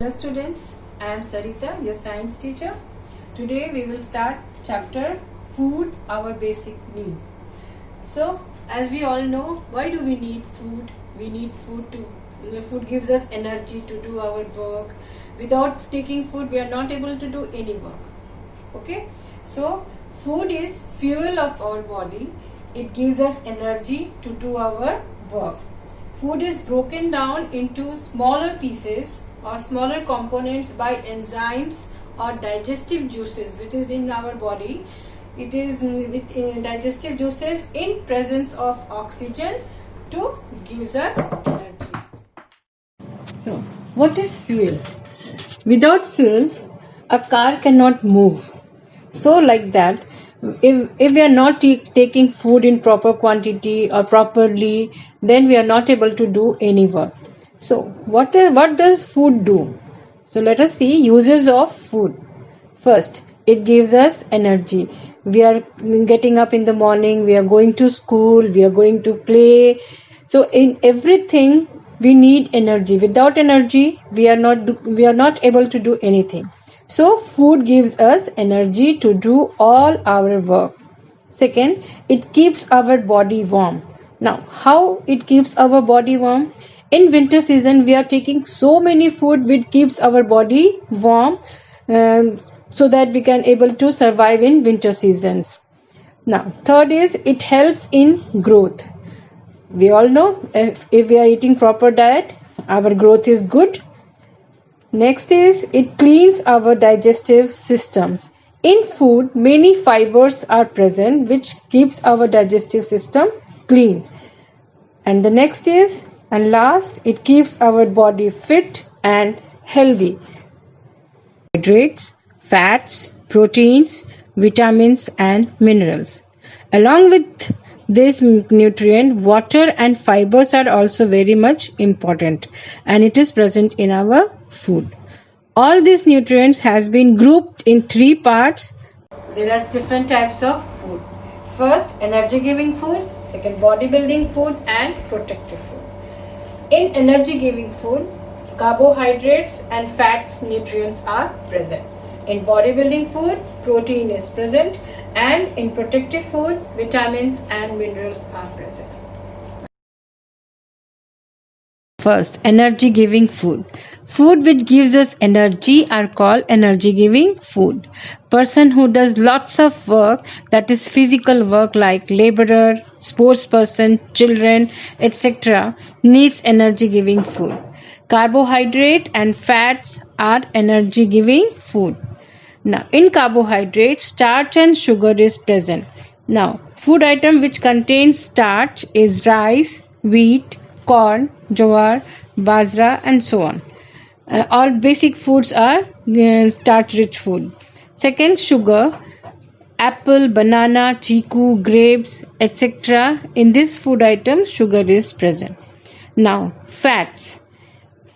Hello students, I am Sarita, your science teacher. Today we will start chapter Food, our basic need. So, as we all know, why do we need food? We need food gives us energy to do our work. Without taking food, we are not able to do any work. Okay? So, food is fuel of our body. It gives us energy to do our work. Food is broken down into smaller pieces or smaller components by enzymes or digestive juices which is in our body. It is with digestive juices in presence of oxygen to gives us energy. So, what is fuel? Without fuel, a car cannot move. So, like that, if we are not taking food in proper quantity or properly, then we are not able to do any work. So, what does food do? So, let us see uses of food. First, it gives us energy. We are getting up in the morning, we are going to school, we are going to play. So, in everything, we need energy. Without energy, we are not able to do anything. So, food gives us energy to do all our work. Second, it keeps our body warm. Now, how it keeps our body warm? In winter season, we are taking so many food which keeps our body warm, so that we can able to survive in winter seasons. Now, third is it helps in growth. We all know if we are eating proper diet, our growth is good. Next is it cleans our digestive systems. In food, many fibers are present which keeps our digestive system clean. And the next is, and last, it keeps our body fit and healthy. Carbohydrates, fats, proteins, vitamins and minerals. Along with this nutrient, water and fibers are also very much important, and it is present in our food. All these nutrients has been grouped in three parts. There are different types of food. First, energy giving food, second, bodybuilding food and protective food. In energy giving food, carbohydrates and fats nutrients are present. In bodybuilding food, protein is present, and in protective food, vitamins and minerals are present. First, energy giving food. Food which gives us energy are called energy giving food. Person who does lots of work, that is physical work like laborer, sports person, children, etc., needs energy giving food. Carbohydrate and fats are energy giving food. Now, in carbohydrates, starch and sugar is present. Now, food item which contains starch is rice, wheat, corn, jowar, bajra and so on. All basic foods are starch-rich food. Second, sugar, apple, banana, chiku, grapes, etc. In this food item, sugar is present. Now, fats.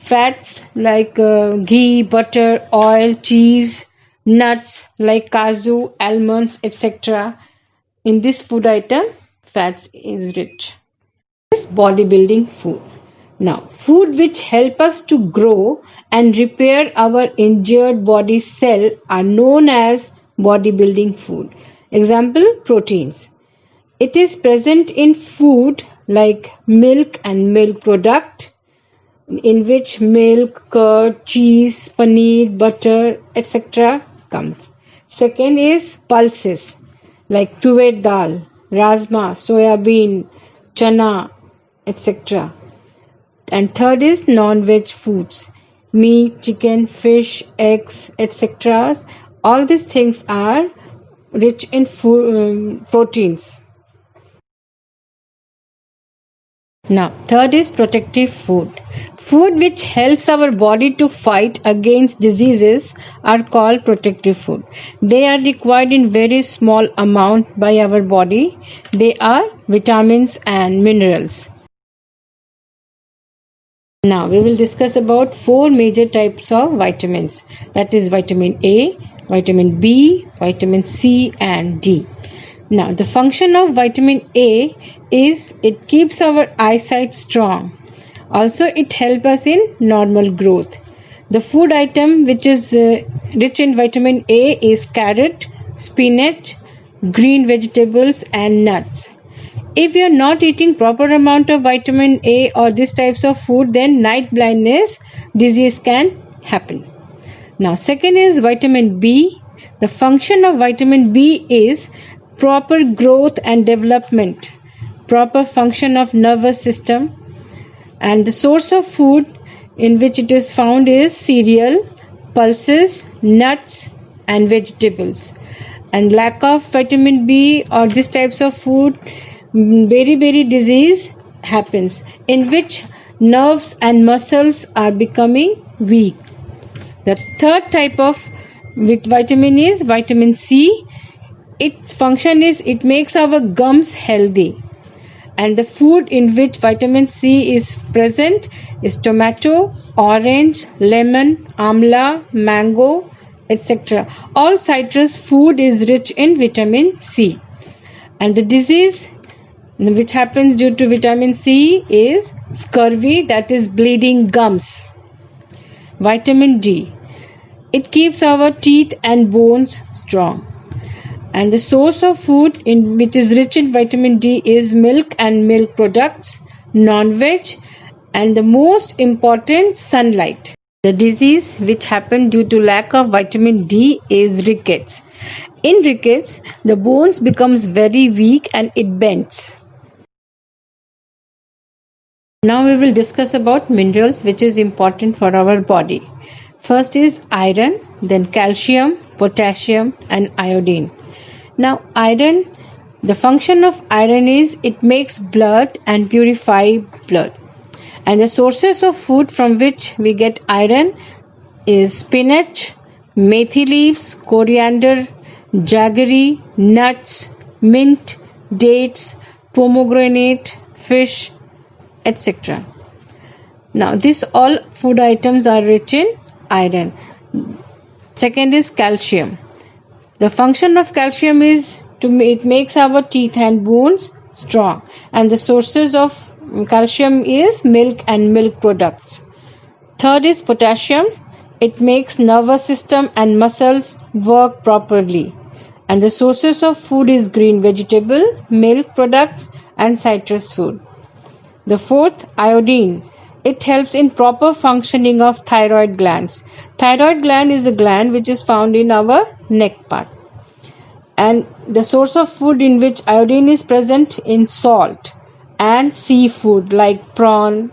Fats like ghee, butter, oil, cheese, nuts like cashew, almonds, etc. In this food item, fats is rich. This bodybuilding food. Now, food which help us to grow and repair our injured body cell are known as bodybuilding food. Example, proteins. It is present in food like milk and milk product, in which milk, curd, cheese, paneer, butter, etc. comes. Second is pulses like tuver dal, rajma, soya bean, chana, etc. And third is non-veg foods, meat, chicken, fish, eggs, etc. All these things are rich in proteins. Now, third is protective food. Food which helps our body to fight against diseases are called protective food. They are required in very small amount by our body. They are vitamins and minerals. Now, we will discuss about four major types of vitamins. That is vitamin A, vitamin B, vitamin C and D. Now, the function of vitamin A is it keeps our eyesight strong. Also, it helps us in normal growth. The food item which is rich in vitamin A is carrot, spinach, green vegetables and nuts. If you are not eating proper amount of vitamin A or these types of food, then night blindness disease can happen. Now second is vitamin B. The function of vitamin B is proper growth and development, proper function of nervous system, and the source of food in which it is found is cereal, pulses, nuts and vegetables. And lack of vitamin B or these types of food, beriberi disease happens, in which nerves and muscles are becoming weak. The third type of vitamin is vitamin C. Its function is it makes our gums healthy. And the food in which vitamin C is present is tomato, orange, lemon, amla, mango, etc. All citrus food is rich in vitamin C. And the disease which happens due to vitamin C is scurvy, that is bleeding gums. Vitamin D. It keeps our teeth and bones strong. And the source of food in which is rich in vitamin D is milk and milk products, non-veg, and the most important, sunlight. The disease which happened due to lack of vitamin D is rickets. In rickets, the bones becomes very weak and it bends. Now we will discuss about minerals which is important for our body. First is iron, then calcium, potassium and iodine. Now iron, the function of iron is it makes blood and purify blood. And the sources of food from which we get iron is spinach, methi leaves, coriander, jaggery, nuts, mint, dates, pomegranate, fish, etc. Now these all food items are rich in iron. Second is calcium. The function of calcium is it makes our teeth and bones strong, and the sources of calcium is milk and milk products. Third is potassium. It makes nervous system and muscles work properly, and the sources of food is green vegetable, milk products and citrus food. The fourth, iodine. It helps in proper functioning of thyroid glands. Thyroid gland is a gland which is found in our neck part. And the source of food in which iodine is present in salt and seafood like prawn,